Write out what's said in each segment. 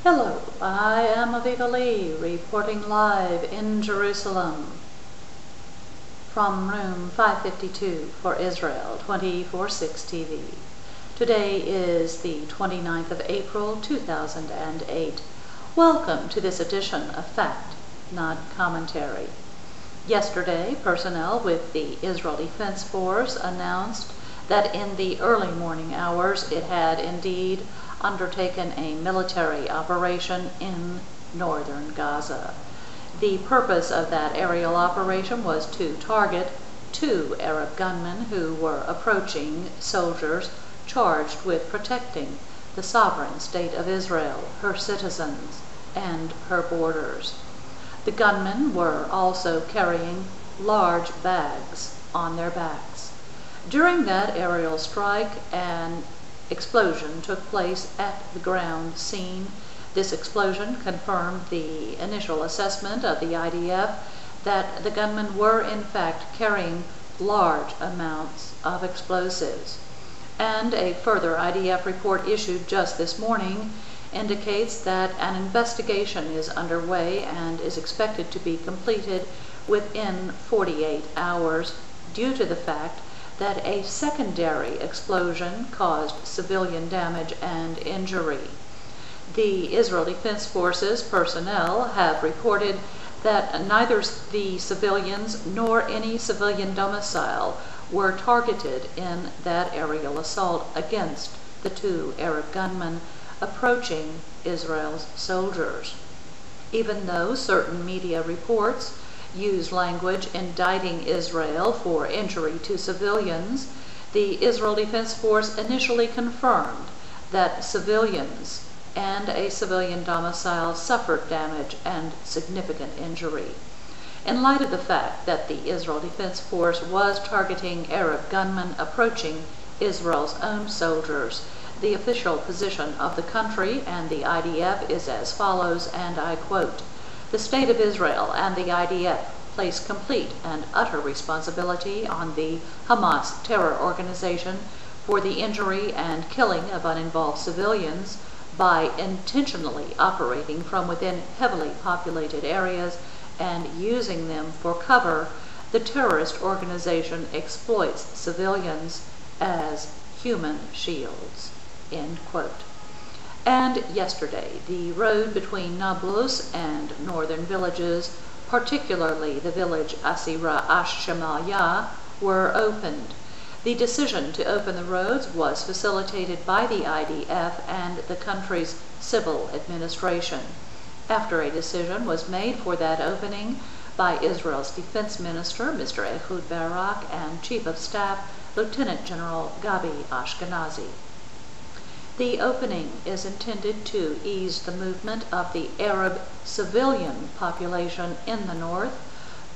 Hello, I am Aviva reporting live in Jerusalem from room 552 for Israel 24/6 TV. Today is the 29th of April 2008. Welcome to this edition of Fact, Not Commentary. Yesterday, personnel with the Israel Defense Force announced that in the early morning hours it had indeed undertaken a military operation in northern Gaza. The purpose of that aerial operation was to target 2 Arab gunmen who were approaching soldiers charged with protecting the sovereign state of Israel, her citizens, and her borders. The gunmen were also carrying large bags on their backs. During that aerial strike, an explosion took place at the ground scene. This explosion confirmed the initial assessment of the IDF that the gunmen were in fact carrying large amounts of explosives. And a further IDF report issued just this morning indicates that an investigation is underway and is expected to be completed within 48 hours due to the fact that a secondary explosion caused civilian damage and injury. The Israel Defense Forces personnel have reported that neither the civilians nor any civilian domicile were targeted in that aerial assault against the 2 Arab gunmen approaching Israel's soldiers. Even though certain media reports use language indicting Israel for injury to civilians, the Israel Defense Force initially confirmed that civilians and a civilian domicile suffered damage and significant injury. In light of the fact that the Israel Defense Force was targeting Arab gunmen approaching Israel's own soldiers, the official position of the country and the IDF is as follows, and I quote, "The State of Israel and the IDF place complete and utter responsibility on the Hamas terror organization for the injury and killing of uninvolved civilians by intentionally operating from within heavily populated areas and using them for cover. The terrorist organization exploits civilians as human shields." End quote. And yesterday, the road between Nablus and northern villages, particularly the village Asira Ash-Shemaliah, were opened. The decision to open the roads was facilitated by the IDF and the country's civil administration, after a decision was made for that opening by Israel's Defense Minister, Mr. Ehud Barak, and Chief of Staff, Lieutenant General Gabi Ashkenazi. The opening is intended to ease the movement of the Arab civilian population in the north,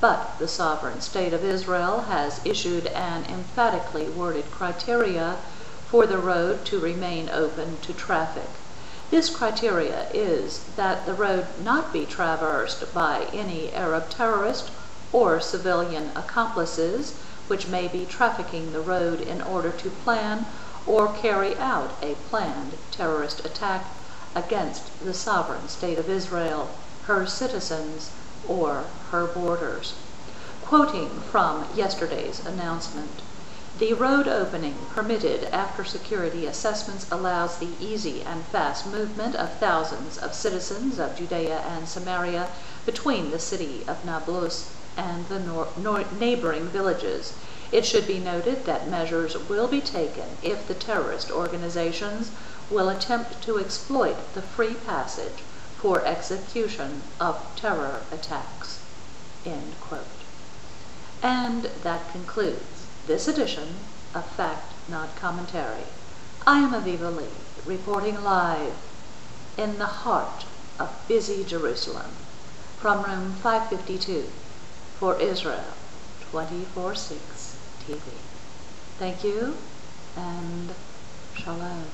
but the sovereign state of Israel has issued an emphatically worded criteria for the road to remain open to traffic. This criteria is that the road not be traversed by any Arab terrorist or civilian accomplices which may be trafficking the road in order to plan or carry out a planned terrorist attack against the sovereign state of Israel, her citizens, or her borders. Quoting from yesterday's announcement, "The road opening permitted after security assessments allows the easy and fast movement of thousands of citizens of Judea and Samaria between the city of Nablus and the neighboring villages. It should be noted that measures will be taken if the terrorist organizations will attempt to exploit the free passage for execution of terror attacks." End quote. And that concludes this edition of Fact, Not Commentary. I am Aviva Lee, reporting live in the heart of busy Jerusalem from room 552 for Israel 24/6 TV. Thank you and shalom.